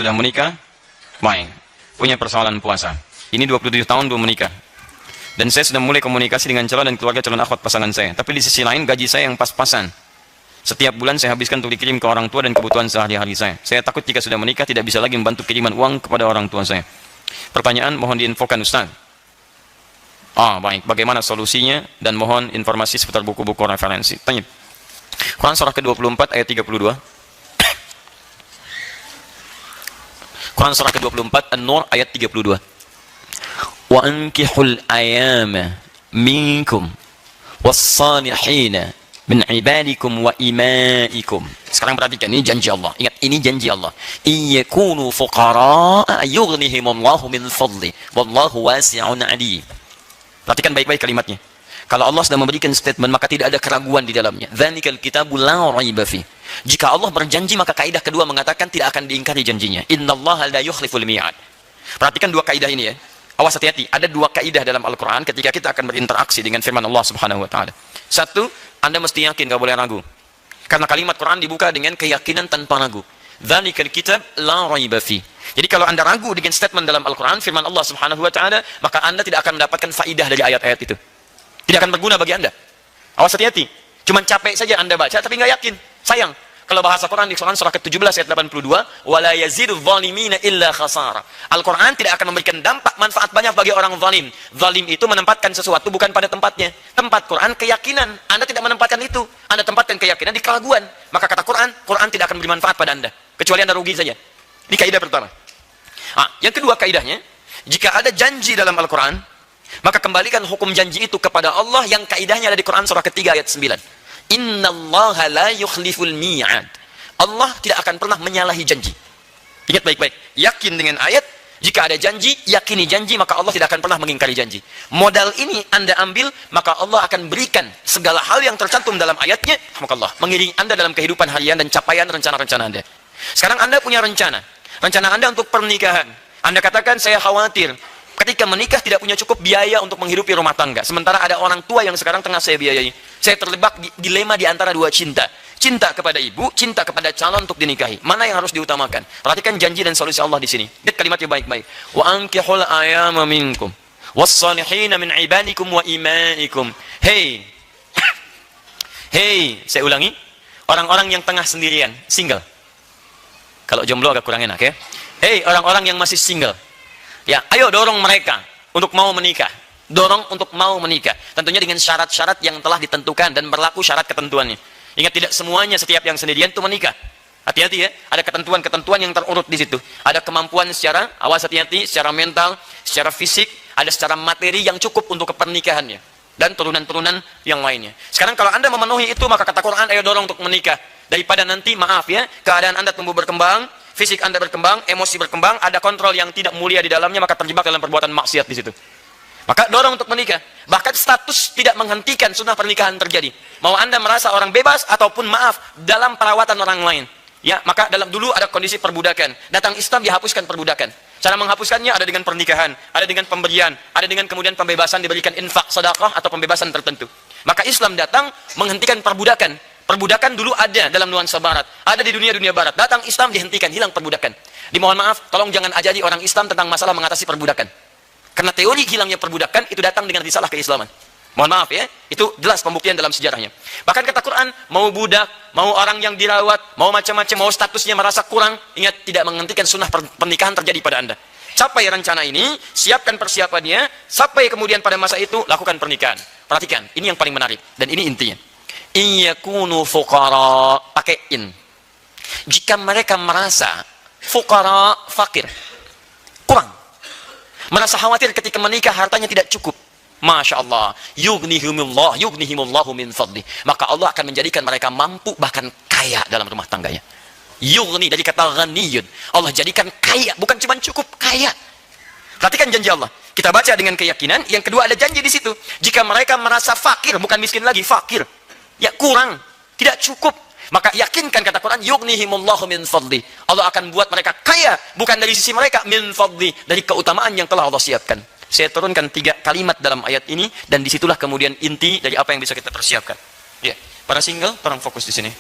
sudah menikah, baik, punya persoalan puasa. Ini 27 tahun belum menikah. Dan saya sudah mulai komunikasi dengan calon dan keluarga calon akhwat pasangan saya. Tapi di sisi lain gaji saya yang pas-pasan. Setiap bulan saya habiskan untuk dikirim ke orang tua dan kebutuhan sehari-hari saya. Saya takut jika sudah menikah tidak bisa lagi membantu kiriman uang kepada orang tua saya. Pertanyaan mohon diinfokan Ustaz. Baik, bagaimana solusinya dan mohon informasi seputar buku-buku referensi. Tanya. Quran surah ke-24 ayat 32. Quran surah ke-24 An-Nur ayat 32. Wa ankihul ayama minkum was-salihina min ibadikum wa imaikum. Sekarang perhatikan, ini janji Allah. Ingat, ini janji Allah. Iyakunu fuqara'a yughnihimullahu min fadli wallahu wasi'un 'alim. Perhatikan baik-baik kalimatnya. Kalau Allah sudah memberikan statement, maka tidak ada keraguan di dalamnya. Dzalikal kitabu la raiba fi. Jika Allah berjanji, maka kaidah kedua mengatakan tidak akan diingkari janjinya. Innallaha la yukhliful mi'ad. Perhatikan dua kaidah ini ya. Awas, hati-hati. Ada dua kaidah dalam Al-Quran ketika kita akan berinteraksi dengan firman Allah Subhanahu wa taala. Satu, Anda mesti yakin, gak boleh ragu. Karena kalimat Quran dibuka dengan keyakinan tanpa ragu. Dzalikal kitab la raiba fi. Jadi kalau Anda ragu dengan statement dalam Al-Quran, firman Allah Subhanahu wa taala, maka Anda tidak akan mendapatkan faidah dari ayat-ayat itu. Tidak akan berguna bagi Anda. Awas, hati-hati. Cuman capek saja Anda baca tapi nggak yakin. Sayang. Kalau bahasa Quran di Quran surah ke-17 ayat 82, wala yazidu zalimina illa khasara. Al-Quran tidak akan memberikan dampak manfaat banyak bagi orang zalim. Zalim itu menempatkan sesuatu bukan pada tempatnya. Tempat Quran keyakinan. Anda tidak menempatkan itu. Anda tempatkan keyakinan di keraguan. Maka kata Quran, Quran tidak akan beri manfaat pada Anda. Kecuali Anda rugi saja. Ini kaidah pertama. Yang kedua kaidahnya, jika ada janji dalam Al-Quran, maka kembalikan hukum janji itu kepada Allah yang kaidahnya ada di Quran surah ketiga ayat 9. Innallaha la yukhliful mi'ad. Allah tidak akan pernah menyalahi janji. Ingat baik-baik. Yakin dengan ayat. Jika ada janji, yakini janji, maka Allah tidak akan pernah mengingkari janji. Modal ini Anda ambil, maka Allah akan berikan segala hal yang tercantum dalam ayatnya. Maka Allah mengiringi Anda dalam kehidupan harian dan capaian rencana-rencana Anda. Sekarang Anda punya rencana. Rencana Anda untuk pernikahan. Anda katakan, saya khawatir ketika menikah tidak punya cukup biaya untuk menghidupi rumah tangga. Sementara ada orang tua yang sekarang tengah saya biayai. Saya terlibat dilema di antara dua cinta. Cinta kepada ibu, cinta kepada calon untuk dinikahi. Mana yang harus diutamakan? Perhatikan janji dan solusi Allah di sini. Lihat kalimatnya baik-baik. Wa ankihul ayama minkum was-salihina min ibadikum wa imaikum. Hey. Hey, saya ulangi. Orang-orang yang tengah sendirian, single. Kalau jomblo agak kurang enak ya. Hey, orang-orang yang masih single. Ya, ayo dorong mereka untuk mau menikah. Dorong untuk mau menikah. Tentunya dengan syarat-syarat yang telah ditentukan dan berlaku syarat ketentuannya. Ingat, tidak semuanya setiap yang sendirian itu menikah. Hati-hati ya, ada ketentuan-ketentuan yang terurut di situ. Ada kemampuan secara, awas hati-hati, secara mental, secara fisik, ada secara materi yang cukup untuk kepernikahannya. Dan turunan-turunan yang lainnya. Sekarang kalau Anda memenuhi itu, maka kata Quran, ayo dorong untuk menikah. Daripada nanti, maaf ya, keadaan Anda tumbuh berkembang, fisik Anda berkembang, emosi berkembang, ada kontrol yang tidak mulia di dalamnya, maka terjebak dalam perbuatan maksiat di situ. Maka dorong untuk menikah. Bahkan status tidak menghentikan sunnah pernikahan terjadi. Mau Anda merasa orang bebas ataupun maaf dalam perawatan orang lain. Ya, maka dulu ada kondisi perbudakan. Datang Islam dihapuskan perbudakan. Cara menghapuskannya ada dengan pernikahan, ada dengan pemberian, ada dengan kemudian pembebasan diberikan infak, sedekah atau pembebasan tertentu. Maka Islam datang menghentikan perbudakan. Perbudakan dulu ada dalam nuansa barat, ada di dunia barat. Datang Islam dihentikan, hilang perbudakan. Dimohon maaf, tolong jangan ajari orang Islam tentang masalah mengatasi perbudakan. Karena teori hilangnya perbudakan itu datang dengan risalah keislaman. Mohon maaf ya, itu jelas pembuktian dalam sejarahnya. Bahkan kata Quran, mau budak, mau orang yang dirawat, mau macam-macam, mau statusnya merasa kurang, ingat tidak menghentikan sunnah pernikahan terjadi pada Anda. Capai rencana ini, siapkan persiapannya, sampai kemudian pada masa itu lakukan pernikahan. Perhatikan, ini yang paling menarik dan ini intinya. Iyakunu fuqara, pakai in. Jika mereka merasa fuqara, fakir, kurang, merasa khawatir ketika menikah hartanya tidak cukup, Masya Allah, yughnihimullahu min fadli, maka Allah akan menjadikan mereka mampu bahkan kaya dalam rumah tangganya. Yughni dari kata ghaniyun, Allah jadikan kaya, bukan cuma cukup, kaya. Perhatikan janji Allah. Kita baca dengan keyakinan. Yang kedua ada janji di situ. Jika mereka merasa fakir, bukan miskin lagi, fakir, ya kurang, tidak cukup, maka yakinkan kata Quran, yughnihimullahu min fadli, Allah akan buat mereka kaya, bukan dari sisi mereka, min fadli, dari keutamaan yang telah Allah siapkan. Saya turunkan 3 kalimat dalam ayat ini, dan disitulah kemudian inti dari apa yang bisa kita persiapkan. Ya, para single, tolong fokus di sini.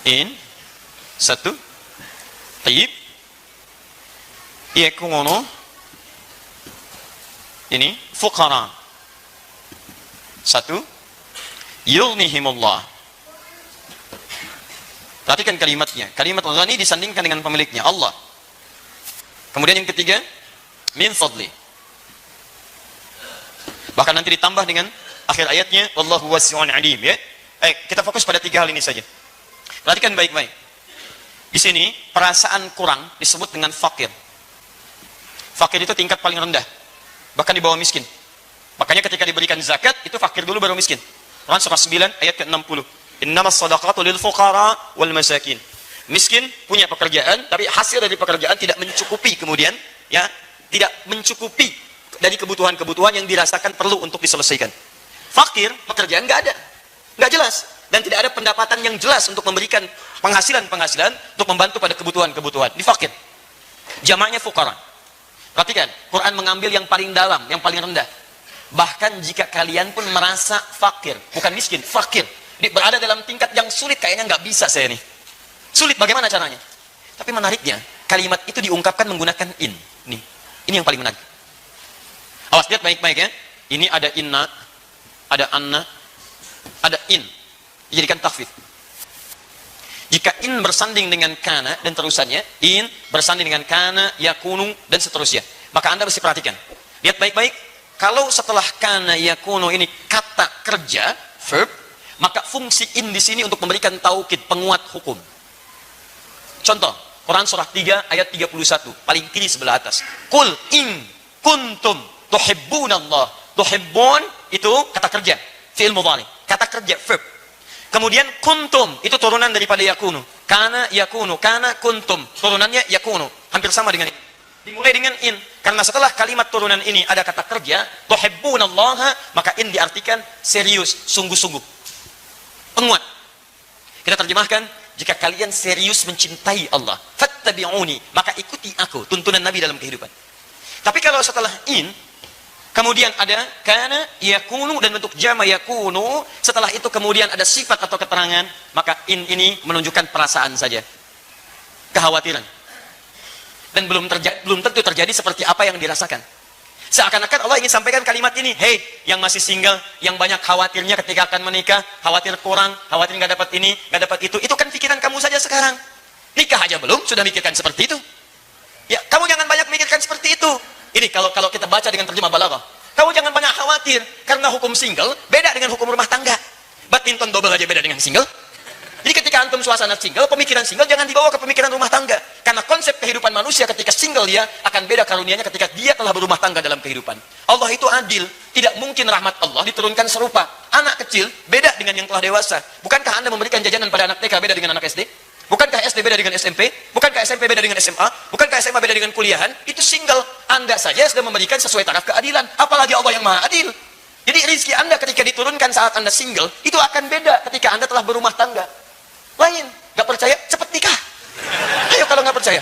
In, 1, Tayyib. Yakunu ini fuqara. Satu, yughnihimullah. Perhatikan kalimatnya. Kalimat ghani disandingkan dengan pemiliknya, Allah. Kemudian yang ketiga, min fadli. Bahkan nanti ditambah dengan akhir ayatnya, wallahu wasi'un alim, ya. Kita fokus pada tiga hal ini saja. Perhatikan baik-baik. Di sini perasaan kurang disebut dengan fakir. Fakir itu tingkat paling rendah, bahkan di bawah miskin. Makanya ketika diberikan zakat itu fakir dulu baru miskin. Quran surah 9 ayat ke-60. Innamas shadaqatu lil fuqara wal masakin. Miskin punya pekerjaan, tapi hasil dari pekerjaan tidak mencukupi, kemudian ya tidak mencukupi dari kebutuhan-kebutuhan yang dirasakan perlu untuk diselesaikan. Fakir pekerjaan nggak jelas, dan tidak ada pendapatan yang jelas untuk memberikan penghasilan untuk membantu pada kebutuhan-kebutuhan. Di fakir, jamaknya fuqara. Perhatikan, Quran mengambil yang paling dalam, yang paling rendah. Bahkan jika kalian pun merasa fakir, bukan miskin, fakir, berada dalam tingkat yang sulit, kayaknya nggak bisa saya nih. Sulit, bagaimana caranya? Tapi menariknya, kalimat itu diungkapkan menggunakan in. Nih, ini yang paling menarik. Awas, lihat baik-baik ya. Ini ada inna, ada anna, ada in. Dijadikan takhfif. Jika in bersanding dengan kana dan terusannya, in bersanding dengan kana, yakunu, dan seterusnya, maka Anda mesti perhatikan. Lihat baik-baik, kalau setelah kana, yakunu ini kata kerja, verb, maka fungsi in di sini untuk memberikan taukid, penguat hukum. Contoh, Quran surah 3 ayat 31, paling kiri sebelah atas. Qul in kuntum tuhibbunallah. Tuhibbun itu kata kerja, fi'il mudhari, kata kerja, verb. Kemudian kuntum itu turunan daripada yakunu. Kana yakunu, kana kuntum, turunannya yakunu. Hampir sama dengan ini. Dimulai dengan in, karena setelah kalimat turunan ini ada kata kerja, tuhibbunallaha, maka in diartikan serius, sungguh-sungguh, penguat. Kita terjemahkan, jika kalian serius mencintai Allah, fattabi'uni, maka ikuti aku, tuntunan Nabi dalam kehidupan. Tapi kalau setelah in, kemudian ada kana yakunu dan bentuk jama yakunu, setelah itu kemudian ada sifat atau keterangan, maka in ini menunjukkan perasaan saja, kekhawatiran, dan belum tentu terjadi seperti apa yang dirasakan. Seakan-akan Allah ingin sampaikan kalimat ini, hey, yang masih single, yang banyak khawatirnya ketika akan menikah, khawatir kurang, khawatir nggak dapat ini, nggak dapat itu kan pikiran kamu saja sekarang. Nikah aja belum, sudah mikirkan seperti itu. Ya, kamu jangan banyak mikirkan seperti itu. Ini kalau kita baca dengan terjemah balaghah. Kamu jangan banyak khawatir, karena hukum single beda dengan hukum rumah tangga. Badminton double aja beda dengan single. Jadi ketika antum suasana single, pemikiran single jangan dibawa ke pemikiran rumah tangga. Karena konsep kehidupan manusia ketika single dia akan beda karunianya ketika dia telah berumah tangga dalam kehidupan. Allah itu adil, tidak mungkin rahmat Allah diturunkan serupa. Anak kecil beda dengan yang telah dewasa. Bukankah Anda memberikan jajanan pada anak TK beda dengan anak SD? Bukankah SD beda dengan SMP? Bukankah SMP beda dengan SMA? Bukankah SMA beda dengan kuliahan? Itu single. Anda saja sudah memberikan sesuai taraf keadilan. Apalagi Allah yang maha adil. Jadi rezeki Anda ketika diturunkan saat Anda single, itu akan beda ketika Anda telah berumah tangga. Lain. Gak percaya? Cepat nikah. Ayo kalau gak percaya.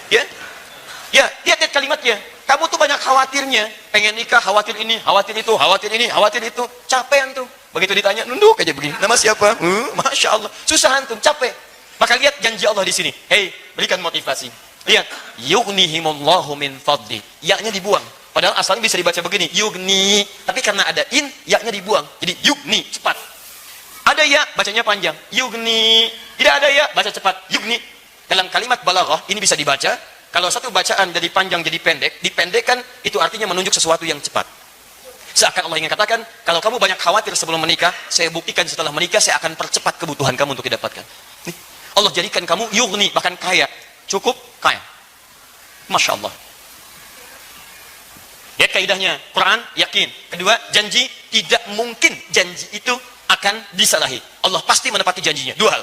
Ya, lihat kalimatnya. Kamu tuh banyak khawatirnya. Pengen nikah, khawatir ini, khawatir itu, khawatir ini, khawatir itu. Capek antum. Begitu ditanya, nunduk aja begini. Nama siapa? Masya Allah. Susah antum, capek. Maka lihat janji Allah di sini. Hei, berikan motivasi. Lihat, yughnihimullahu min fadli. Ya-nya dibuang. Padahal asalnya bisa dibaca begini, yugni. Tapi karena ada in, ya-nya dibuang. Jadi yugni, cepat. Ada ya, bacanya panjang, yugni. Tidak ada ya, baca cepat, yugni. Dalam kalimat balaghah ini bisa dibaca. Kalau satu bacaan dari panjang jadi pendek, dipendekkan, itu artinya menunjuk sesuatu yang cepat. Seakan Allah ingin katakan, kalau kamu banyak khawatir sebelum menikah, saya buktikan setelah menikah saya akan percepat kebutuhan kamu untuk didapatkan. Nih, Allah jadikan kamu yugni, bahkan kaya, cukup kaya. Masya Allah. Lihat kaidahnya, Quran yakin. Kedua, janji, tidak mungkin janji itu akan disalahi. Allah pasti menepati janjinya. Dua hal.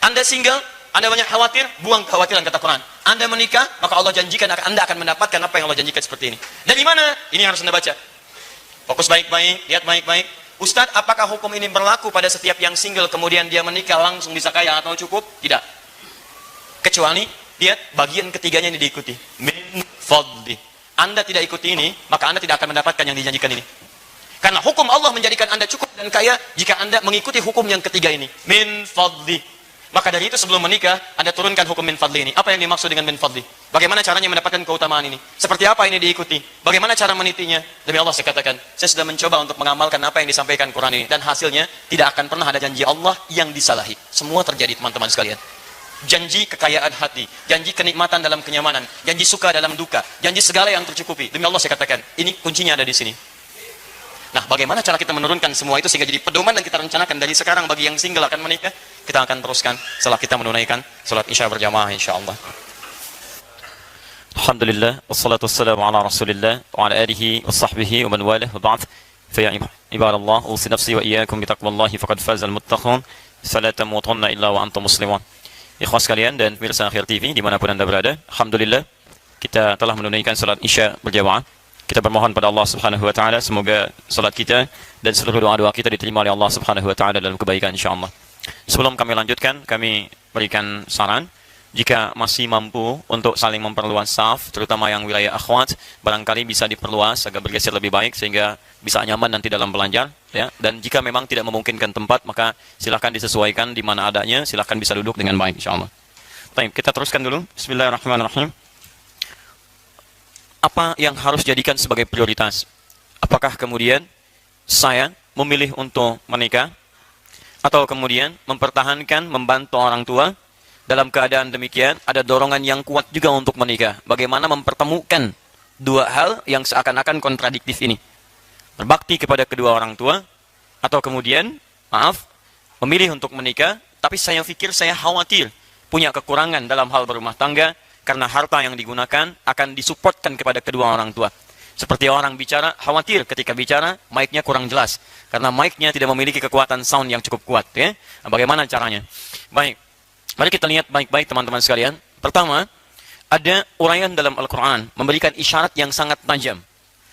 Anda single, Anda banyak khawatir, buang kekhawatiran kata Quran. Anda menikah, maka Allah janjikan Anda akan mendapatkan apa yang Allah janjikan seperti ini. Dari mana? Ini harus Anda baca. Fokus baik-baik, lihat baik-baik. Ustadz, apakah hukum ini berlaku pada setiap yang single kemudian dia menikah langsung bisa kaya atau cukup? Tidak. Kecuali lihat bagian ketiganya ini diikuti. Min fadli. Anda tidak ikuti ini, maka Anda tidak akan mendapatkan yang dijanjikan ini. Karena hukum Allah menjadikan Anda cukup dan kaya jika Anda mengikuti hukum yang ketiga ini. Min fadli. Maka dari itu sebelum menikah, Anda turunkan hukum min fadli ini. Apa yang dimaksud dengan min fadli? Bagaimana caranya mendapatkan keutamaan ini? Seperti apa ini diikuti? Bagaimana cara menitinya? Demi Allah saya katakan, saya sudah mencoba untuk mengamalkan apa yang disampaikan Quran ini. Dan hasilnya, tidak akan pernah ada janji Allah yang disalahi. Semua terjadi teman-teman sekalian. Janji kekayaan hati, janji kenikmatan dalam kenyamanan, janji suka dalam duka, janji segala yang tercukupi. Demi Allah saya katakan, ini kuncinya ada di sini. Nah, bagaimana cara kita menurunkan semua itu sehingga jadi pedoman dan kita rencanakan dari sekarang bagi yang single akan menikah? Kita akan teruskan setelah kita menunaikan salat Isya berjamaah insyaallah. Alhamdulillah wassalatu wassalamu ala Rasulillah wa ala alihi wa sahbihi wa man walah wa ba'd. Fa ya ibadallah, usi nafsi wa iyyakum bi taqwallahi faqad fazal muttaqun. Fala tamutunna illa wa antum muslimun. Ikhwas sekalian dan pemirsa Akhir TV dimanapun Anda berada, alhamdulillah kita telah menunaikan salat Isya berjamaah. Kita bermohon pada Allah Subhanahu wa taala semoga salat kita dan seluruh doa-doa kita diterima oleh Allah Subhanahu wa taala dalam kebaikan insyaallah. Sebelum kami lanjutkan, kami berikan saran jika masih mampu untuk saling memperluas saf, terutama yang wilayah akhwat, barangkali bisa diperluas agar bergeser lebih baik sehingga bisa nyaman nanti dalam belajar, ya. Dan jika memang tidak memungkinkan tempat, maka silakan disesuaikan di mana adanya, silakan bisa duduk dengan baik insyaallah. Baik, kita teruskan dulu. Bismillahirrahmanirrahim. Apa yang harus jadikan sebagai prioritas? Apakah kemudian saya memilih untuk menikah atau kemudian mempertahankan membantu orang tua? Dalam keadaan demikian ada dorongan yang kuat juga untuk menikah. Bagaimana mempertemukan dua hal yang seakan-akan kontradiktif ini? Berbakti kepada kedua orang tua atau kemudian memilih untuk menikah, tapi saya pikir saya khawatir punya kekurangan dalam hal berumah tangga karena harta yang digunakan akan disupportkan kepada kedua orang tua. Seperti orang bicara, khawatir ketika bicara, mic-nya kurang jelas. Karena mic-nya tidak memiliki kekuatan sound yang cukup kuat. Ya? Nah, bagaimana caranya? Baik, mari kita lihat baik-baik teman-teman sekalian. Pertama, ada uraian dalam Al-Quran memberikan isyarat yang sangat tajam.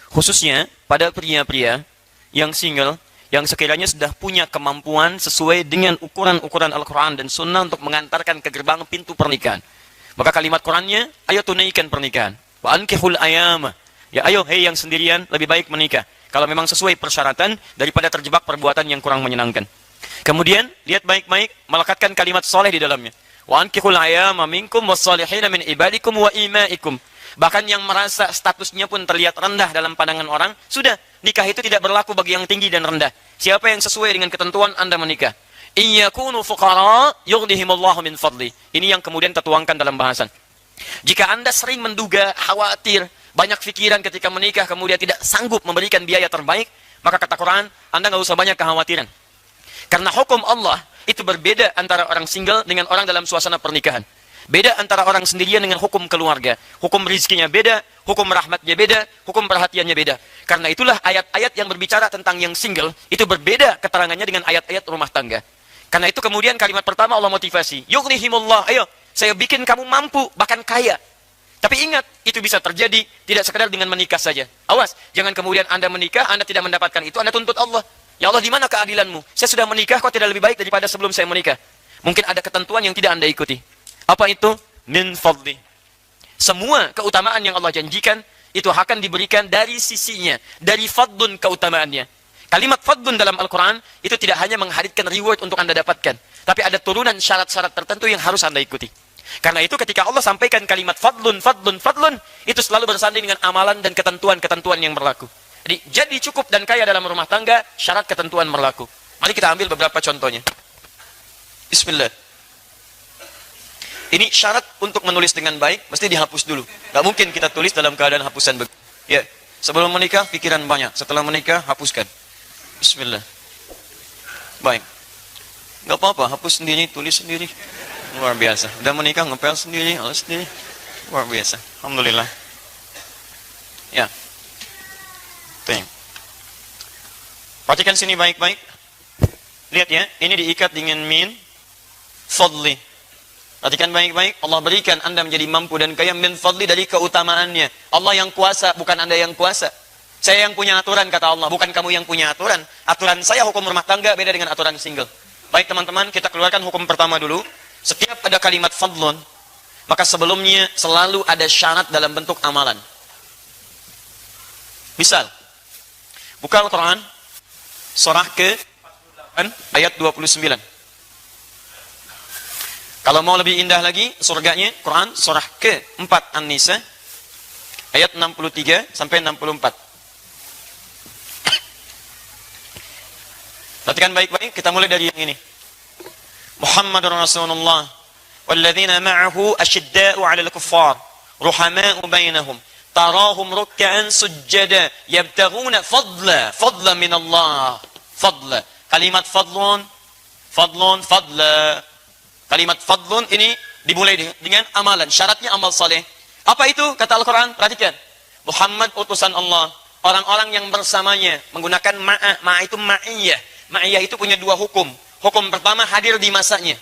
Khususnya pada pria-pria yang single, yang sekiranya sudah punya kemampuan sesuai dengan ukuran-ukuran Al-Quran dan Sunnah untuk mengantarkan ke gerbang pintu pernikahan. Maka kalimat Qurannya, ayo tunaikan pernikahan. Wa ankihul ayama. Ya ayo, hei yang sendirian, lebih baik menikah. Kalau memang sesuai persyaratan, daripada terjebak perbuatan yang kurang menyenangkan. Kemudian, lihat baik-baik, melekatkan kalimat soleh di dalamnya. Wa ankihul ayama minkum wassalihina min ibadikum wa imaikum. Bahkan yang merasa statusnya pun terlihat rendah dalam pandangan orang, sudah, nikah itu tidak berlaku bagi yang tinggi dan rendah. Siapa yang sesuai dengan ketentuan Anda menikah. Iyakunu fuqara yughnihimullahu min fadli. Ini yang kemudian tertuangkan dalam bahasan. Jika Anda sering menduga, khawatir, banyak pikiran ketika menikah kemudian tidak sanggup memberikan biaya terbaik, maka kata Quran, Anda nggak usah banyak kekhawatiran. Karena hukum Allah itu berbeda antara orang single dengan orang dalam suasana pernikahan. Beda antara orang sendirian dengan hukum keluarga. Hukum rizkinya beda, hukum rahmatnya beda, hukum perhatiannya beda. Karena itulah ayat-ayat yang berbicara tentang yang single itu berbeda keterangannya dengan ayat-ayat rumah tangga. Karena itu kemudian kalimat pertama Allah motivasi. Yughnihimullah, ayo, saya bikin kamu mampu, bahkan kaya. Tapi ingat, itu bisa terjadi tidak sekadar dengan menikah saja. Awas, jangan kemudian Anda menikah, Anda tidak mendapatkan itu, Anda tuntut Allah. Ya Allah, di mana keadilanmu? Saya sudah menikah, kok tidak lebih baik daripada sebelum saya menikah? Mungkin ada ketentuan yang tidak Anda ikuti. Apa itu? Min fadli. Semua keutamaan yang Allah janjikan, itu akan diberikan dari sisinya, dari fadlun keutamaannya. Kalimat fadlun dalam Al-Quran itu tidak hanya menghadirkan reward untuk Anda dapatkan, tapi ada turunan syarat-syarat tertentu yang harus Anda ikuti. Karena itu ketika Allah sampaikan kalimat fadlun, fadlun, fadlun, itu selalu bersanding dengan amalan dan ketentuan-ketentuan yang berlaku. Jadi cukup dan kaya dalam rumah tangga, syarat ketentuan berlaku. Mari kita ambil beberapa contohnya. Bismillah. Ini syarat untuk menulis dengan baik, mesti dihapus dulu. Gak mungkin kita tulis dalam keadaan hapusan. Ya, sebelum menikah, pikiran banyak. Setelah menikah, hapuskan. Bismillah. Baik. Gak apa-apa, hapus sendiri, tulis sendiri. Luar biasa. Udah menikah, ngepel sendiri, alas sendiri. Luar biasa. Alhamdulillah. Ya. Tuh. Perhatikan sini baik-baik. Lihat ya, ini diikat dengan min fadli. Perhatikan baik-baik. Allah berikan Anda menjadi mampu dan kaya min fadli dari keutamaannya. Allah yang kuasa, bukan Anda yang kuasa. Saya yang punya aturan, kata Allah, bukan kamu yang punya aturan. Aturan saya hukum rumah tangga beda dengan aturan single. Baik teman-teman, kita keluarkan hukum pertama dulu. Setiap ada kalimat fadlun, maka sebelumnya selalu ada syarat dalam bentuk amalan. Misal, buka Al-Quran, surah ke-48 ayat 29. Kalau mau lebih indah lagi surganya, Quran surah ke-4 An-Nisa ayat 63 sampai 64. Perhatikan baik-baik, kita mulai dari yang ini. Muhammadur Rasulullah walladzina ma'ahu asyidda'u 'alal kuffar ruhama'u bainahum tarahum ruk'an sujjada yabtaghuna fadla min Allah. Fadla. Kalimat fadlun, fadla. Kalimat fadlun ini dimulai dengan amalan. Syaratnya amal saleh. Apa itu? Kata Al-Quran. Perhatikan. Muhammad utusan Allah. Orang-orang yang bersamanya menggunakan ma'a itu ma'iyah. Ma'iyah itu punya dua hukum. Hukum pertama hadir di masanya.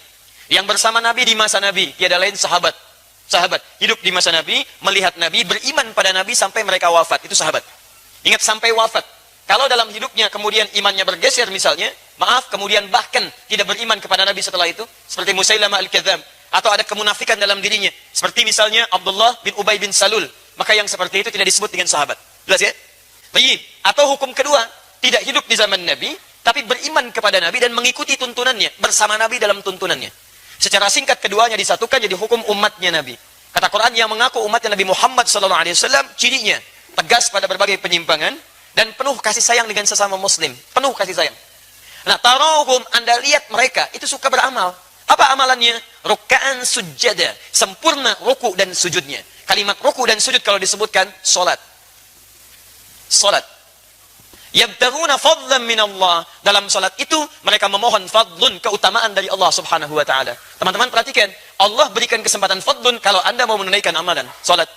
Yang bersama Nabi di masa Nabi. Tiada lain sahabat. Sahabat. Hidup di masa Nabi. Melihat Nabi. Beriman pada Nabi sampai mereka wafat. Itu sahabat. Ingat sampai wafat. Kalau dalam hidupnya kemudian imannya bergeser misalnya, maaf, kemudian bahkan tidak beriman kepada Nabi setelah itu, seperti Musailamah al-Kadzdzab, atau ada kemunafikan dalam dirinya, seperti misalnya Abdullah bin Ubay bin Salul, maka yang seperti itu tidak disebut dengan sahabat. Jelas ya? Baik. Atau hukum kedua, tidak hidup di zaman Nabi, tapi beriman kepada Nabi dan mengikuti tuntunannya, bersama Nabi dalam tuntunannya. Secara singkat keduanya disatukan jadi hukum umatnya Nabi. Kata Quran, yang mengaku umatnya Nabi Muhammad SAW, cirinya tegas pada berbagai penyimpangan, dan penuh kasih sayang dengan sesama muslim. Penuh kasih sayang. Nah, tarahum, Anda lihat mereka, itu suka beramal. Apa amalannya? Ruk'an sujjada. Sempurna ruku dan sujudnya. Kalimat ruku dan sujud kalau disebutkan, solat. Solat. Yabtaghuna fadlan min Allah. Dalam solat itu, mereka memohon fadlun, keutamaan dari Allah subhanahu wa ta'ala. Teman-teman perhatikan, Allah berikan kesempatan fadlun kalau Anda mau menunaikan amalan. Solat.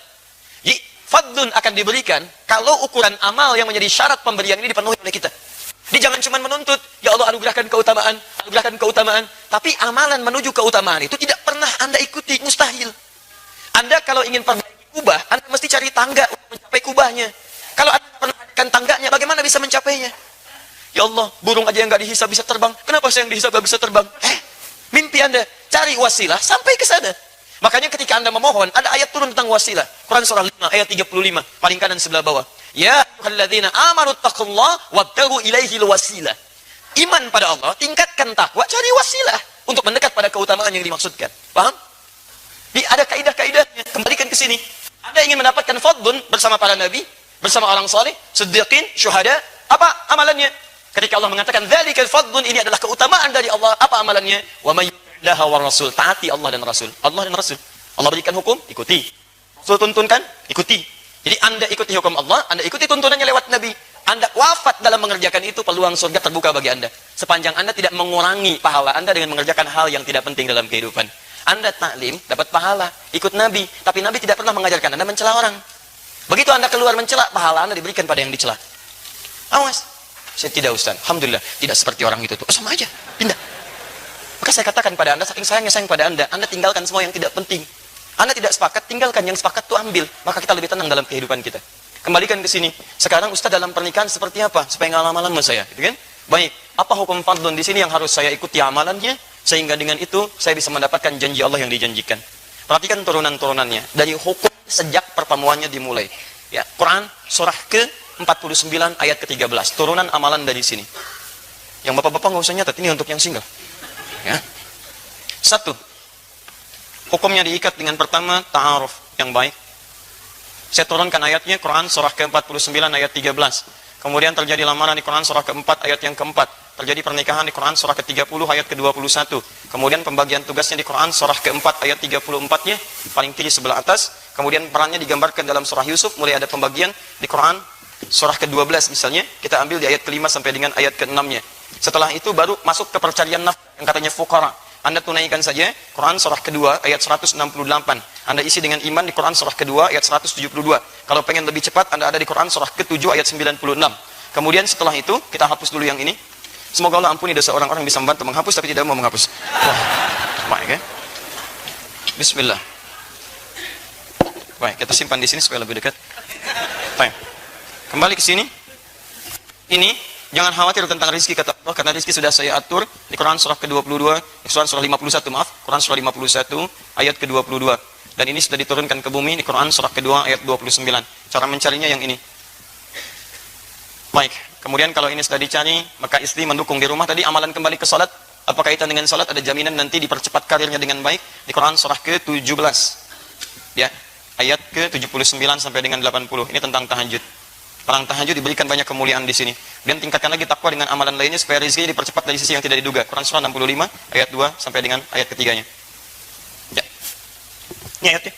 Fadlun akan diberikan kalau ukuran amal yang menjadi syarat pemberian ini dipenuhi oleh kita. Dia jangan cuma menuntut, ya Allah anugerahkan keutamaan, tapi amalan menuju keutamaan itu tidak pernah Anda ikuti, mustahil. Anda kalau ingin perbaiki kubah, Anda mesti cari tangga untuk mencapai kubahnya. Kalau Anda pernah adakan tangganya, bagaimana bisa mencapainya? Ya Allah, burung aja yang nggak dihisab bisa terbang, kenapa saya yang dihisab nggak bisa terbang? Mimpi Anda, cari wasilah sampai ke sana. Makanya ketika Anda memohon, ada ayat turun tentang wasilah. Quran surah 5 ayat 35, paling kanan sebelah bawah. Ya ayyuhalladzina amanu taqullaha wabtaghu ilaihil wasilah. Iman pada Allah, tingkatkan takwa, cari wasilah untuk mendekat pada keutamaan yang dimaksudkan. Paham? Ada kaidah-kaidahnya. Kembalikan ke sini. Anda ingin mendapatkan fadlun bersama para nabi, bersama orang saleh, siddiqin, syuhada, apa amalannya? Ketika Allah mengatakan dzalikal fadlun, ini adalah keutamaan dari Allah, apa amalannya? Wa may laha war rasul, taati Allah dan Rasul. Allah dan Rasul. Allah berikan hukum, ikuti. Rasul tuntunkan, ikuti. Jadi Anda ikuti hukum Allah, Anda ikuti tuntunannya lewat Nabi. Anda wafat dalam mengerjakan itu, peluang surga terbuka bagi Anda. Sepanjang Anda tidak mengurangi pahala Anda dengan mengerjakan hal yang tidak penting dalam kehidupan. Anda taklim, dapat pahala. Ikut Nabi, tapi Nabi tidak pernah mengajarkan Anda mencela orang. Begitu Anda keluar mencela, pahala Anda diberikan pada yang dicela. Awas. Saya tidak, Ustaz. Alhamdulillah, tidak seperti orang itu tuh. Oh, sama aja, pindah. Maka saya katakan pada Anda, saking sayangnya sayang pada Anda tinggalkan semua yang tidak penting. Anda tidak sepakat, tinggalkan yang sepakat itu ambil. Maka kita lebih tenang dalam kehidupan kita. Kembalikan ke sini. Sekarang Ustaz dalam pernikahan seperti apa? Supaya nggak lama-lama saya, gitu kan? Baik, apa hukum fardun di sini yang harus saya ikuti amalannya? Sehingga dengan itu, saya bisa mendapatkan janji Allah yang dijanjikan. Perhatikan turunan-turunannya. Dari hukum sejak pertemuannya dimulai. Ya, Quran, surah ke-49, ayat ke-13. Turunan amalan dari sini. Yang bapak-bapak nggak usah nyatet, ini untuk yang single. Ya. Satu, hukumnya diikat dengan pertama ta'aruf yang baik. Saya turunkan ayatnya, Quran surah ke-49 ayat 13. Kemudian terjadi lamaran di Quran surah ke-4 ayat yang ke-4. Terjadi pernikahan di Quran surah ke-30 ayat ke-21. Kemudian pembagian tugasnya di Quran surah ke-4 ayat 34-nya, paling kiri sebelah atas. Kemudian perannya digambarkan dalam surah Yusuf, mulai ada pembagian di Quran surah ke-12 misalnya, kita ambil di ayat ke-5 sampai dengan ayat ke-6-nya. Setelah itu baru masuk ke percarian nafkah yang katanya fuqara. Anda tunaikan saja Quran surah kedua ayat 168. Anda isi dengan iman di Quran surah kedua ayat 172. Kalau pengen lebih cepat, Anda ada di Quran surah ke-7 ayat 96. Kemudian setelah itu kita hapus dulu yang ini. Semoga Allah ampuni dosa orang-orang yang bisa membantu menghapus tapi tidak mau menghapus. Baik ya. Bismillah. Baik, kita simpan di sini supaya lebih dekat. Baik. Kembali ke sini. Ini jangan khawatir tentang rizki, kata Allah, karena rizki sudah saya atur di Quran surah ke-22, Quran surah 51, Quran surah 51 ayat ke-22. Dan ini sudah diturunkan ke bumi di Quran surah kedua ayat 29. Cara mencarinya yang ini. Baik, kemudian kalau ini sudah dicari, maka istri mendukung di rumah. Tadi amalan kembali ke salat, apa kaitan dengan salat? Ada jaminan nanti dipercepat karirnya dengan baik. di Quran surah ke-17. Ya, ayat ke-79 sampai dengan 80. Ini tentang tahajud. Orang tahajud diberikan banyak kemuliaan di sini. Dan tingkatkan lagi takwa dengan amalan lainnya supaya rezekinya dipercepat dari sisi yang tidak diduga. Quran surah 65 ayat 2 sampai dengan ayat ketiganya. Ya. Ini ayatnya.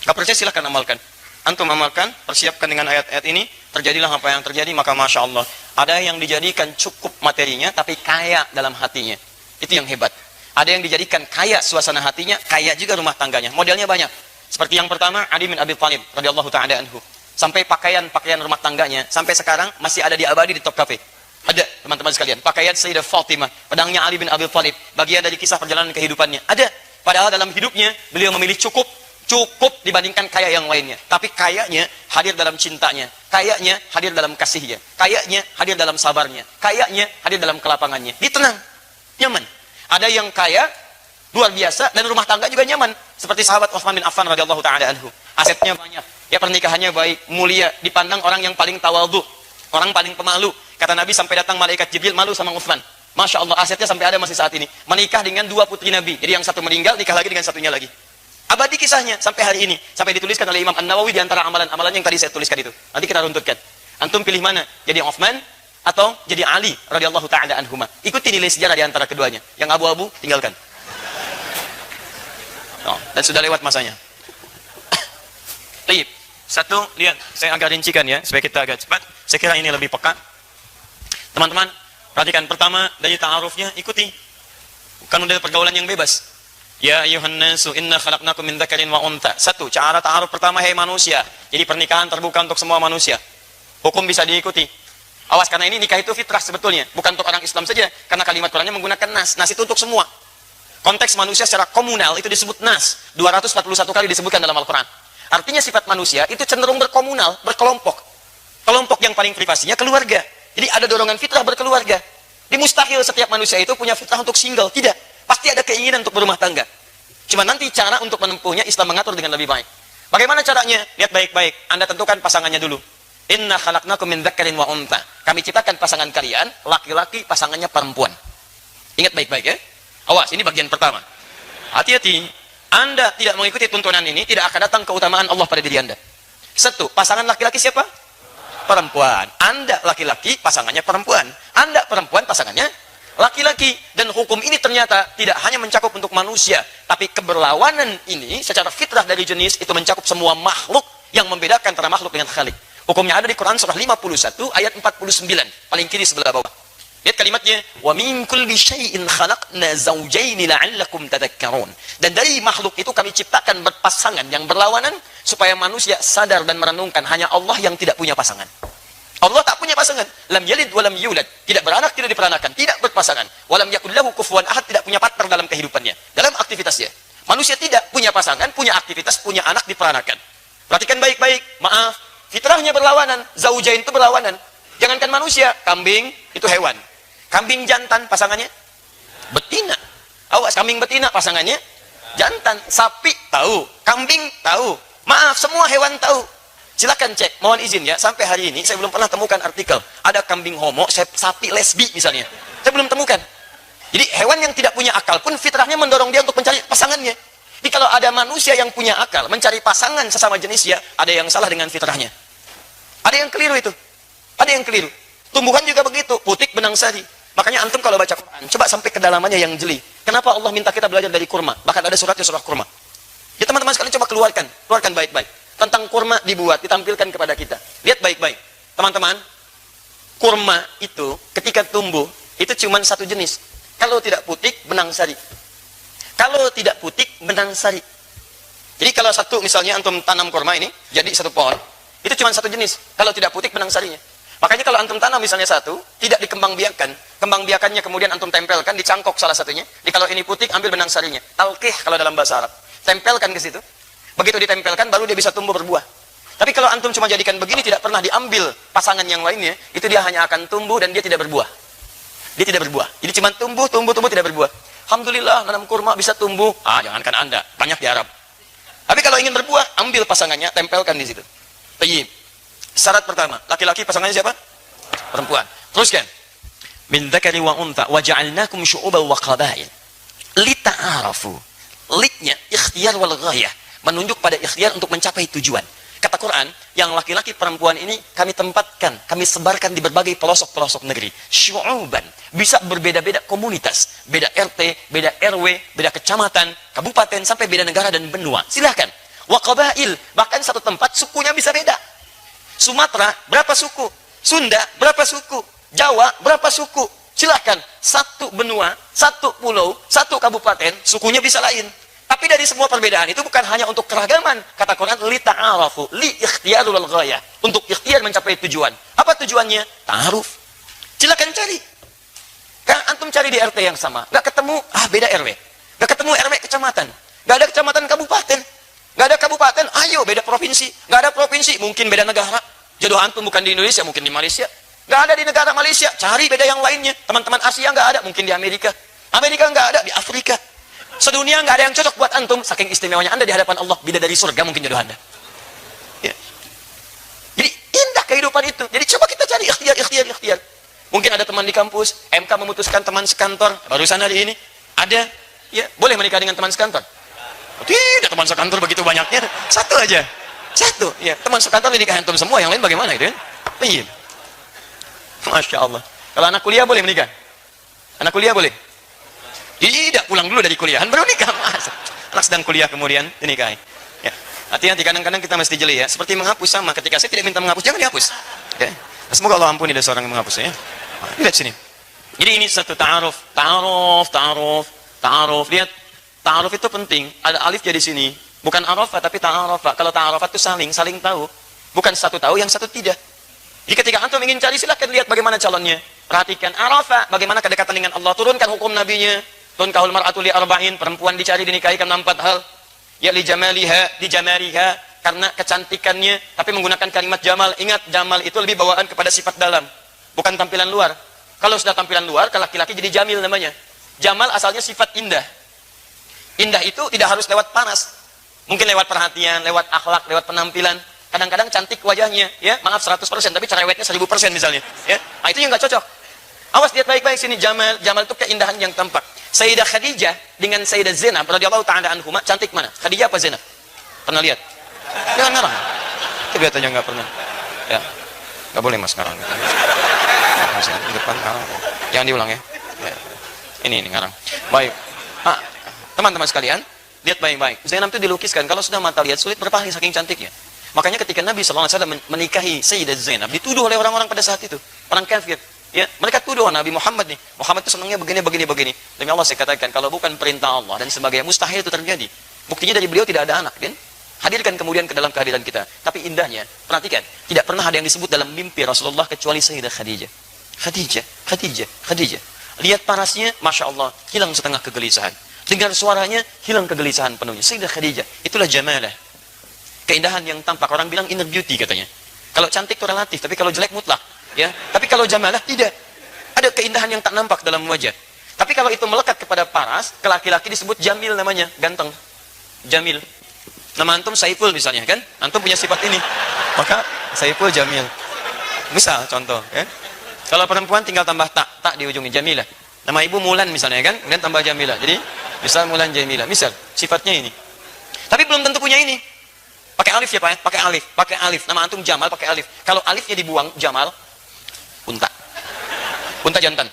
Kalau percaya silahkan amalkan. Antum amalkan, persiapkan dengan ayat-ayat ini, terjadilah apa yang terjadi, maka Masya Allah. Ada yang dijadikan cukup materinya, tapi kaya dalam hatinya. Itu yang hebat. Ada yang dijadikan kaya suasana hatinya, kaya juga rumah tangganya. Modelnya banyak. Seperti yang pertama, Ali bin Abi Thalib radhiyallahu ta'ala anhu. Sampai pakaian rumah tangganya, sampai sekarang masih ada di abadi di Top Cafe. Ada, teman-teman sekalian. Pakaian Sayyidah Fatimah, pedangnya Ali bin Abi Thalib, bagian dari kisah perjalanan kehidupannya. Ada. Padahal dalam hidupnya, beliau memilih cukup dibandingkan kaya yang lainnya. Tapi kayanya hadir dalam cintanya, kayanya hadir dalam kasihnya, kayanya hadir dalam sabarnya, kayanya hadir dalam kelapangannya. Dia tenang, nyaman. Ada yang kaya luar biasa dan rumah tangga juga nyaman, seperti sahabat Utsman bin Affan radhiyallahu taala anhu. Asetnya banyak, ya pernikahannya baik, mulia, dipandang orang yang paling tawadhu, orang paling pemalu. Kata Nabi sampai datang malaikat Jibril malu sama Utsman. Masya Allah, asetnya sampai ada masih saat ini. Menikah dengan 2 putri Nabi. Jadi yang satu meninggal, nikah lagi dengan satunya lagi. Abadi kisahnya sampai hari ini, sampai dituliskan oleh Imam An-Nawawi di antara amalan-amalan yang tadi saya tuliskan itu. Nanti kita runtutkan. Antum pilih mana? Jadi Utsman atau jadi Ali radhiyallahu taala anhuma. Ikuti nilai sejarah di antara keduanya. Yang abu-abu tinggalkan. Oh, dan sudah lewat masanya. Baik. Satu, lihat, saya agak rincikan ya supaya kita agak cepat. Saya kira ini lebih peka. Teman-teman, perhatikan pertama dari ta'arufnya, ikuti. Bukan dari pergaulan yang bebas. Ya ayuhan nasu inna khalaqnakum min dzakarin wa untha. Satu, cara ta'aruf pertama, hai manusia. Jadi pernikahan terbuka untuk semua manusia. Hukum bisa diikuti. Awas, karena ini nikah itu fitrah sebetulnya, bukan untuk orang Islam saja, karena kalimat Qurannya menggunakan nas. Nas itu untuk semua. Konteks manusia secara komunal itu disebut nas. 241 kali disebutkan dalam Al-Quran. Artinya sifat manusia itu cenderung berkomunal, berkelompok. Kelompok yang paling privasinya keluarga. Jadi ada dorongan fitrah berkeluarga. Di mustahil setiap manusia itu punya fitrah untuk single, tidak. Pasti ada keinginan untuk berumah tangga. Cuma nanti cara untuk menempuhnya Islam mengatur dengan lebih baik. Bagaimana caranya? Lihat baik-baik. Anda tentukan pasangannya dulu. Inna khalaqnakum min dzakarin wa untha. Kami ciptakan pasangan kalian, laki-laki, pasangannya perempuan. Ingat baik-baik ya. Awas, ini bagian pertama. Hati-hati. Anda tidak mengikuti tuntunan ini, tidak akan datang keutamaan Allah pada diri Anda. Satu, pasangan laki-laki siapa? Perempuan. Anda laki-laki, pasangannya perempuan. Anda perempuan, pasangannya laki-laki. Dan hukum ini ternyata tidak hanya mencakup untuk manusia, tapi keberlawanan ini secara fitrah dari jenis itu mencakup semua makhluk yang membedakan antara makhluk dengan khalik. Hukumnya ada di Quran surah 51 ayat 49, paling kiri sebelah bawah. Lihat kalimatnya, wa min kulli syai'in khalaqna zawjayn la'allakum tadhakkarun. Dan dari makhluk itu kami ciptakan berpasangan yang berlawanan supaya manusia sadar dan merenungkan hanya Allah yang tidak punya pasangan. Allah tak punya pasangan. Lam yalid wa lam yulad. Tidak beranak, tidak diperanakan, tidak berpasangan. Wa lam yakul lahu kufuwan ahad, tidak punya partner dalam kehidupannya, dalam aktivitasnya. Manusia tidak punya pasangan, punya aktivitas, punya anak diperanakan. Perhatikan baik-baik. Maaf, fitrahnya berlawanan. Zaujain itu berlawanan. Jangankan manusia, kambing itu hewan. Kambing jantan pasangannya betina. Awas, kambing betina pasangannya jantan. Sapi tahu, kambing tahu. Maaf, semua hewan tahu. Silakan cek, mohon izin ya, sampai hari ini saya belum pernah temukan artikel ada kambing homo, sapi lesbi misalnya. Saya belum temukan. Jadi hewan yang tidak punya akal pun fitrahnya mendorong dia untuk mencari pasangannya. Jadi kalau ada manusia yang punya akal mencari pasangan sesama jenisnya, ada yang salah dengan fitrahnya. Ada yang keliru itu. Ada yang keliru. Tumbuhan juga begitu, putik benang sari. Makanya antum kalau baca Quran, coba sampai kedalamannya yang jeli. Kenapa Allah minta kita belajar dari kurma? Bahkan ada suratnya surah kurma. Ya teman-teman sekalian coba keluarkan baik-baik. Tentang kurma dibuat, ditampilkan kepada kita. Lihat baik-baik. Teman-teman, kurma itu ketika tumbuh, itu cuma satu jenis. Kalau tidak putik, benang sari. Kalau tidak putik, benang sari. Jadi kalau satu misalnya antum tanam kurma ini, jadi satu pohon, itu cuma satu jenis. Kalau tidak putik, benang sarinya. Makanya kalau antum tanam misalnya satu, tidak dikembangbiakan. Kembangbiakannya kemudian antum tempelkan di cangkok salah satunya. Jadi kalau ini putik, ambil benang sarinya. Talqih kalau dalam bahasa Arab. Tempelkan ke situ. Begitu ditempelkan, baru dia bisa tumbuh berbuah. Tapi kalau antum cuma jadikan begini, tidak pernah diambil pasangan yang lainnya, itu dia hanya akan tumbuh dan dia tidak berbuah. Dia tidak berbuah. Jadi cuma tumbuh, tidak berbuah. Alhamdulillah, nanam kurma bisa tumbuh. Jangankan Anda, banyak di Arab. Tapi kalau ingin berbuah, ambil pasangannya, tempelkan di situ. Tayyib. Syarat pertama, laki-laki pasangannya siapa? Perempuan. Teruskan. Min dzakari wa untha wa ja'alnakum syu'uban wa qabail lita'arafu. Li-nya ikhtiar wal ghayah, menunjuk pada ikhtiar untuk mencapai tujuan. Kata Quran, yang laki-laki perempuan ini kami tempatkan, kami sebarkan di berbagai pelosok-pelosok negeri. Syu'uban, bisa berbeda-beda komunitas, beda RT, beda RW, beda kecamatan, kabupaten, sampai beda negara dan benua. Silahkan. Wa qabail, bahkan satu tempat sukunya bisa beda. Sumatera, berapa suku? Sunda, berapa suku? Jawa, berapa suku? Silahkan. Satu benua, satu pulau, satu kabupaten, sukunya bisa lain. Tapi dari semua perbedaan itu bukan hanya untuk keragaman. Kata Quran, li ta'arafu, li ikhtiyarul ghayah. Untuk ikhtiar mencapai tujuan. Apa tujuannya? Ta'aruf. Silakan cari. Kan antum cari di RT yang sama, nggak ketemu, beda RW. Nggak ketemu RW kecamatan. Nggak ada kecamatan kabupaten. Nggak ada kabupaten, ayo beda provinsi. Nggak ada provinsi, mungkin beda negara. Jodoh antum bukan di Indonesia, mungkin di Malaysia. Nggak ada di negara Malaysia, cari beda yang lainnya. Teman-teman Asia nggak ada, mungkin di Amerika. Amerika nggak ada, di Afrika. Sedunia nggak ada yang cocok buat antum, saking istimewanya anda di hadapan Allah, beda dari surga mungkin jodoh anda. Ya. Jadi indah kehidupan itu. Jadi coba kita cari ikhtiar. Mungkin ada teman di kampus, MK memutuskan teman sekantor, barusan hari ini ada, ya boleh menikah dengan teman sekantor. Tidak, teman sekantor begitu banyaknya, satu aja, satu. Ya teman sekantor menikah antum semua, yang lain bagaimana itu? Iya. Masya Allah. Kalau anak kuliah boleh menikah? Anak kuliah boleh? Tidak, pulang dulu dari kuliahan baru nikah. Masa anak sedang kuliah kemudian dinikahi. Ya. Hati-hati, kadang-kadang kita mesti jeli ya. Seperti menghapus sama. Ketika saya tidak minta menghapus, jangan dihapus. Ya. Semoga Allah ampuni ada seorang yang menghapus ya. Lihat sini. Jadi ini satu ta'aruf. Lihat, ta'aruf itu penting. Ada alif jadi sini. Bukan arafah tapi ta'arafah. Kalau ta'arafah itu saling tahu. Bukan satu tahu, yang satu tidak. Jadi ketika antum ingin cari, silahkan lihat bagaimana calonnya. Perhatikan arafah, bagaimana kedekatan dengan Allah. Turunkan hukum nabinya. Tunkahul mar'atu li arba'in, perempuan dicari dinikahi karena 4 hal. Ya li jamaliha, di jamariha, karena kecantikannya, tapi menggunakan kalimat jamal. Ingat, jamal itu lebih bawaan kepada sifat dalam, bukan tampilan luar. Kalau sudah tampilan luar, ke laki-laki jadi jamil namanya. Jamal asalnya sifat indah. Indah itu tidak harus lewat paras. Mungkin lewat perhatian, lewat akhlak, lewat penampilan. Kadang-kadang cantik wajahnya, ya, maaf 100%, tapi cerewetnya 1000% misalnya. Ya, nah, itu yang nggak cocok. Awas, lihat baik-baik sini, jamal itu keindahan yang tampak. Sayyidah Khadijah dengan Sayyidah Zainab radhiyallahu ta'ala anhuma, cantik mana? Khadijah apa Zainab? Pernah lihat? Jangan ngarang. Kebiasaannya nggak pernah. Ya, nggak boleh mas ngarang. Di depan ngarang. Jangan diulang ya. Ya. Ini ngarang. Baik. Teman-teman sekalian, lihat baik-baik. Zainab itu dilukiskan. Kalau sudah mata lihat, sulit berpaling saking cantiknya. Makanya ketika Nabi SAW menikahi Sayyidah Zainab, dituduh oleh orang-orang pada saat itu, orang kafir. Ya, mereka tuduh Nabi Muhammad nih. Muhammad itu senangnya begini. Demi Allah saya katakan, kalau bukan perintah Allah dan sebagainya, mustahil itu terjadi. Buktinya dari beliau tidak ada anak, kan? Hadirkan kemudian ke dalam kehadiran kita. Tapi indahnya, perhatikan, tidak pernah ada yang disebut dalam mimpi Rasulullah kecuali Sayyidah Khadijah. Khadijah. Lihat parasnya, Masya Allah, hilang setengah kegelisahan. Dengar suaranya, hilang kegelisahan penuhnya. Sayyidah Khadijah, itulah jamalah. Keindahan yang tampak, orang bilang inner beauty katanya. Kalau cantik itu relatif, tapi kalau jelek mutlak. Ya, tapi kalau jamalah tidak. Ada keindahan yang tak nampak dalam wajah. Tapi kalau itu melekat kepada paras, ke laki-laki disebut jamil namanya, ganteng. Jamil. Nama antum Saiful misalnya, kan? Antum punya sifat ini. Maka Saiful Jamil. Misal contoh, ya. Kalau perempuan tinggal tambah tak di ujungnya, Jamilah. Nama ibu Mulan misalnya, kan? Kemudian tambah Jamilah. Jadi, misal Mulan Jamilah. Misal, sifatnya ini. Tapi belum tentu punya ini. Pakai alif ya Pak ya? Pakai alif. Nama antum Jamal pakai alif. Kalau alifnya dibuang, Jamal, unta jantan,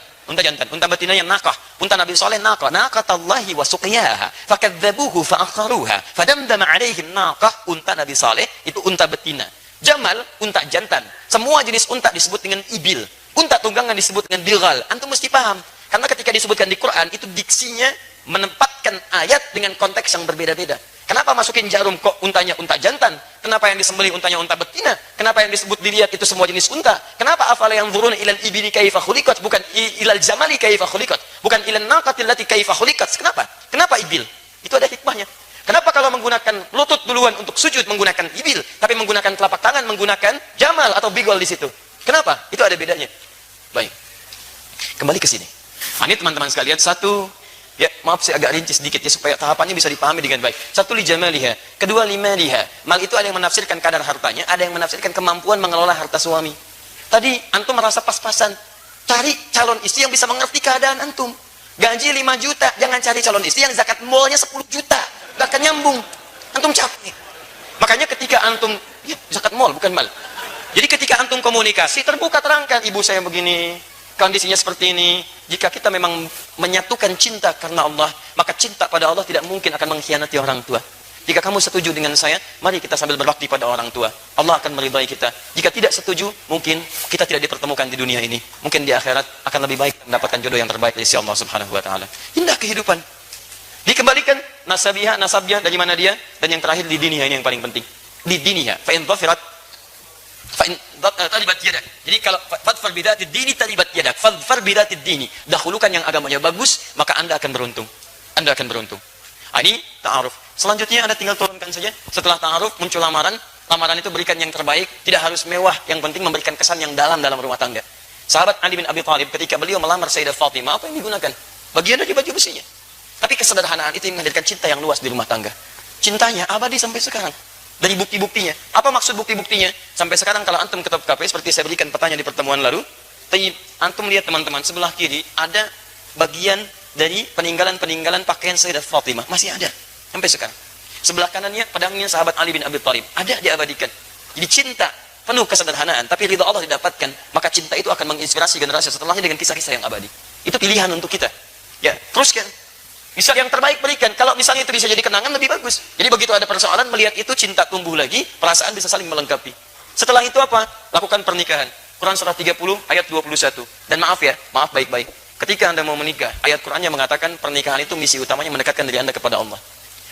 unta betinanya nakah, unta Nabi Saleh nakah, naqatallahi wa suqiyaha, fakadzabuhu fa'akharuha, fadamdama 'alaihim naqah, unta Nabi Saleh itu unta betina. Jamal, unta jantan. Semua jenis unta disebut dengan ibil. Unta tunggangan disebut dengan bilghal. Antum mesti paham. Karena ketika disebutkan di Quran, itu diksinya menempatkan ayat dengan konteks yang berbeda-beda. Kenapa masukin jarum kok untanya unta jantan? Kenapa yang disembelih untanya unta betina? Kenapa yang disebut dilihat itu semua jenis unta? Kenapa afala yanzuruna ilal ibili kaifa khuliqat, bukan ilal jamali kaifa khuliqat, bukan ilan naqatil lati kaifa khuliqat? Kenapa? Kenapa ibil? Itu ada hikmahnya. Kenapa kalau menggunakan lutut duluan untuk sujud menggunakan ibil, tapi menggunakan telapak tangan menggunakan jamal atau bigol di situ? Kenapa? Itu ada bedanya. Baik. Kembali ke sini. Nah, ini teman-teman sekalian, satu, ya maaf saya agak rinci sedikit ya supaya tahapannya bisa dipahami dengan baik. Satu, li jamaliha. Kedua, limaliha. Mal itu ada yang menafsirkan kadar hartanya, ada yang menafsirkan kemampuan mengelola harta suami. Tadi antum merasa pas-pasan, cari calon istri yang bisa mengerti keadaan antum. Gaji 5 juta, jangan cari calon istri yang zakat malnya 10 juta. Gak akan nyambung. Antum capek. Makanya ketika antum, ya, zakat mal bukan mal. Jadi ketika antum komunikasi, terbuka terangkan, ibu saya begini, kondisinya seperti ini. Jika kita memang menyatukan cinta karena Allah, maka cinta pada Allah tidak mungkin akan mengkhianati orang tua. Jika kamu setuju dengan saya, mari kita sambil berbakti pada orang tua. Allah akan meridai kita. Jika tidak setuju, mungkin kita tidak dipertemukan di dunia ini. Mungkin di akhirat akan lebih baik mendapatkan jodoh yang terbaik dari si Allah Subhanahu wa taala. Indah kehidupan. Dikembalikan nasabnya dari mana dia, dan yang terakhir di dunia ini yang paling penting. Di dunia, fa in dhafirat talibat yadak. Jadi kalau fadfar bidatid dini talibat yadak. Fadfar bidatid dini. Dahulukan yang agamanya bagus, maka Anda akan beruntung. Anda akan beruntung. Ini ta'aruf. Selanjutnya Anda tinggal turunkan saja. Setelah ta'aruf muncul lamaran. Lamaran itu berikan yang terbaik, tidak harus mewah, yang penting memberikan kesan yang dalam rumah tangga. Sahabat Ali bin Abi Thalib ketika beliau melamar Sayyidah Fatimah, apa yang digunakan? Bagian dari baju besinya. Tapi kesederhanaan itu yang menghadirkan cinta yang luas di rumah tangga. Cintanya abadi sampai sekarang. Dari bukti-buktinya. Apa maksud bukti-buktinya? Sampai sekarang kalau antum ketok KP, seperti saya berikan pertanyaan di pertemuan lalu, antum lihat teman-teman, sebelah kiri ada bagian dari peninggalan-peninggalan pakaian Sayyidah Fatimah. Masih ada. Sampai sekarang. Sebelah kanannya pedangnya sahabat Ali bin Abi Thalib. Ada diabadikan. Jadi cinta penuh kesederhanaan, tapi ridha Allah didapatkan, maka cinta itu akan menginspirasi generasi setelahnya dengan kisah-kisah yang abadi. Itu pilihan untuk kita. Ya, teruskan. Bisa yang terbaik berikan. Kalau misalnya itu bisa jadi kenangan, lebih bagus. Jadi begitu ada persoalan, melihat itu cinta tumbuh lagi, perasaan bisa saling melengkapi. Setelah itu apa? Lakukan pernikahan. Quran surah 30 ayat 21. Dan maaf ya, maaf baik-baik. Ketika Anda mau menikah, ayat Qurannya mengatakan pernikahan itu misi utamanya mendekatkan diri Anda kepada Allah.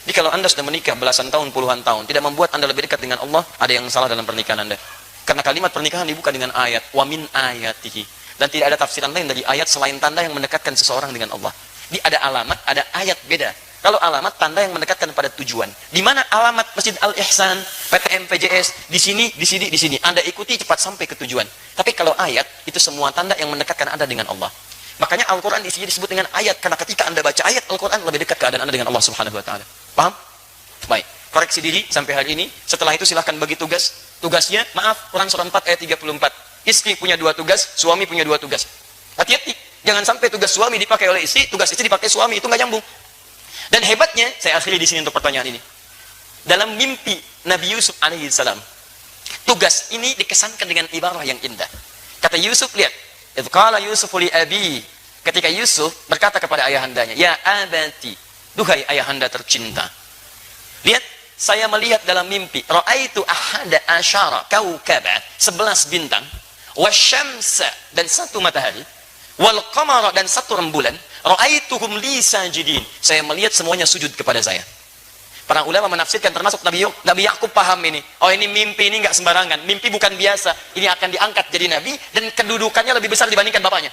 Jadi kalau Anda sudah menikah belasan tahun, puluhan tahun, tidak membuat Anda lebih dekat dengan Allah, ada yang salah dalam pernikahan Anda. Karena kalimat pernikahan dibuka dengan ayat, wa min ayatihi. Dan tidak ada tafsiran lain dari ayat selain tanda yang mendekatkan seseorang dengan Allah. Jadi ada alamat, ada ayat beda. Kalau alamat, tanda yang mendekatkan pada tujuan. Di mana alamat Masjid Al-Ihsan, PTM, PJS, di sini, di sini, di sini. Anda ikuti cepat sampai ke tujuan. Tapi kalau ayat, itu semua tanda yang mendekatkan Anda dengan Allah. Makanya Al-Quran isinya disebut dengan ayat. Karena ketika Anda baca ayat Al-Quran, lebih dekat keadaan Anda dengan Allah Subhanahu wa ta'ala. Paham? Baik. Koreksi diri sampai hari ini. Setelah itu silahkan bagi tugas. Tugasnya, maaf, Quran surah 4 ayat 34. Istri punya 2 tugas, suami punya 2 tugas. Hati-hati. Jangan sampai tugas suami dipakai oleh istri, tugas istri dipakai suami. Itu nggak nyambung. Dan hebatnya, saya akhiri di sini untuk pertanyaan ini. Dalam mimpi Nabi Yusuf alaihissalam, tugas ini dikesankan dengan ibarah yang indah. Kata Yusuf, lihat. Idh qala Yusuf li abi. Ketika Yusuf berkata kepada ayahandanya, ya abati, duhai ayahanda tercinta. Lihat, saya melihat dalam mimpi, ra'aitu ahada asyara kaukaba, 11 bintang, wasyamsa, dan 1 matahari, wal qamara, dan 1 rembulan, ra'aituhum li sajidin. Saya melihat semuanya sujud kepada saya. Para ulama menafsirkan, termasuk Nabi Yakub paham ini. Oh, ini mimpi, ini nggak sembarangan. Mimpi bukan biasa. Ini akan diangkat jadi nabi dan kedudukannya lebih besar dibandingkan bapaknya.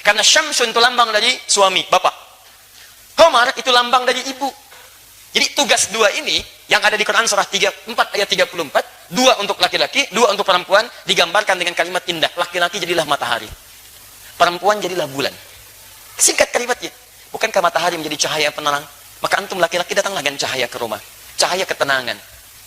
Karena Syamsun itu lambang dari suami, bapak. Qamar itu lambang dari ibu. Jadi tugas 2 ini yang ada di Quran surah 4 ayat 34, 2 untuk laki-laki, 2 untuk perempuan, digambarkan dengan kalimat indah. Laki-laki jadilah matahari. Perempuan jadilah bulan. Singkat kalimatnya. Bukankah matahari menjadi cahaya penerang? Maka antum laki-laki datanglah dengan cahaya ke rumah. Cahaya ketenangan.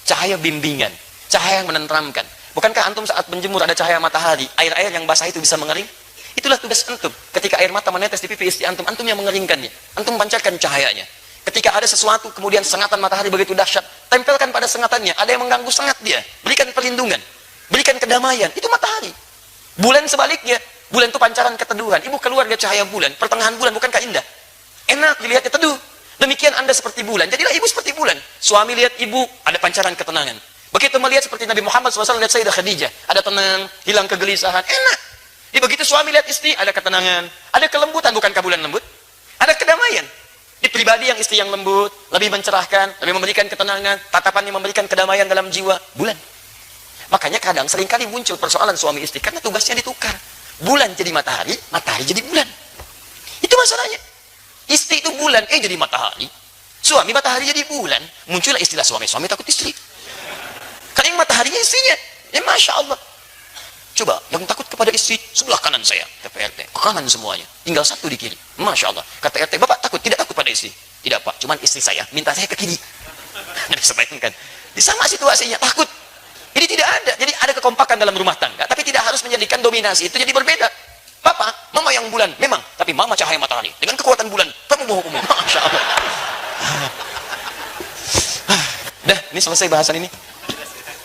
Cahaya bimbingan. Cahaya yang menenteramkan. Bukankah antum saat menjemur ada cahaya matahari, air-air yang basah itu bisa mengering? Itulah tugas antum. Ketika air mata menetes di pipi istri antum, antum yang mengeringkannya. Antum pancarkan cahayanya. Ketika ada sesuatu, kemudian sengatan matahari begitu dahsyat, tempelkan pada sengatannya. Ada yang mengganggu sengat dia. Berikan perlindungan. Berikan kedamaian. Itu matahari. Bulan sebaliknya. Bulan itu pancaran keteduhan. Ibu keluar dari cahaya bulan. Pertengahan bulan, bukankah indah? Enak dilihatnya teduh. Demikian Anda seperti bulan. Jadilah ibu seperti bulan. Suami lihat ibu, ada pancaran ketenangan. Begitu melihat seperti Nabi Muhammad SAW lihat Sayyidah Khadijah. Ada tenang, hilang kegelisahan. Enak. Jadi begitu suami lihat istri, ada ketenangan. Ada kelembutan, bukankah bulan lembut? Ada kedamaian. Di pribadi yang istri yang lembut, lebih mencerahkan, lebih memberikan ketenangan, tatapannya memberikan kedamaian dalam jiwa. Bulan. Makanya kadang seringkali muncul persoalan suami istri karena tugasnya ditukar. Bulan jadi matahari, matahari jadi bulan. Itu masalahnya. Istri itu bulan, jadi matahari. Suami matahari jadi bulan. Muncullah istilah suami takut istri. Karena yang mataharinya istrinya. Ya Masya Allah. Coba, yang takut kepada istri, sebelah kanan saya. Kata RT, ke kanan semuanya. Tinggal 1 di kiri. Masya Allah. Kata RT, Bapak takut, tidak takut pada istri. Tidak Pak, cuman istri saya. Minta saya ke kiri. Nggak bisa bayangkan. Di sama situasinya, takut. Jadi tidak ada. Jadi ada kekompakan dalam rumah tangga. Tapi tidak harus menjadikan dominasi. Itu jadi berbeda. Papa, mama yang bulan. Memang, tapi mama cahaya matahari. Dengan kekuatan bulan, kamu mau hukum. Masya Allah. Dah, ini selesai bahasan ini.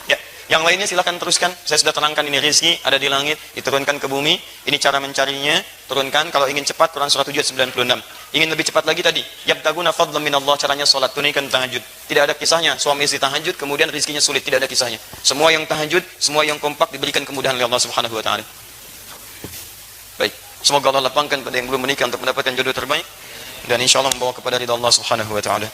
Ya, yang lainnya silakan teruskan. Saya sudah terangkan ini rezeki ada di langit, diturunkan ke bumi. Ini cara mencarinya. Turunkan. Kalau ingin cepat, Quran surah 7 ayat 96. Ingin lebih cepat lagi tadi, yabtaguna fadlan minallah, caranya salat, tunaikan tahajud. Tidak ada kisahnya suami istri tahajud kemudian rezekinya sulit, tidak ada kisahnya. Semua yang tahajud, semua yang kompak diberikan kemudahan oleh Allah Subhanahu wa taala. Baik, semoga Allah lapangkan pada yang belum menikah untuk mendapatkan jodoh terbaik dan insyaallah membawa kepada ridha Allah Subhanahu wa taala.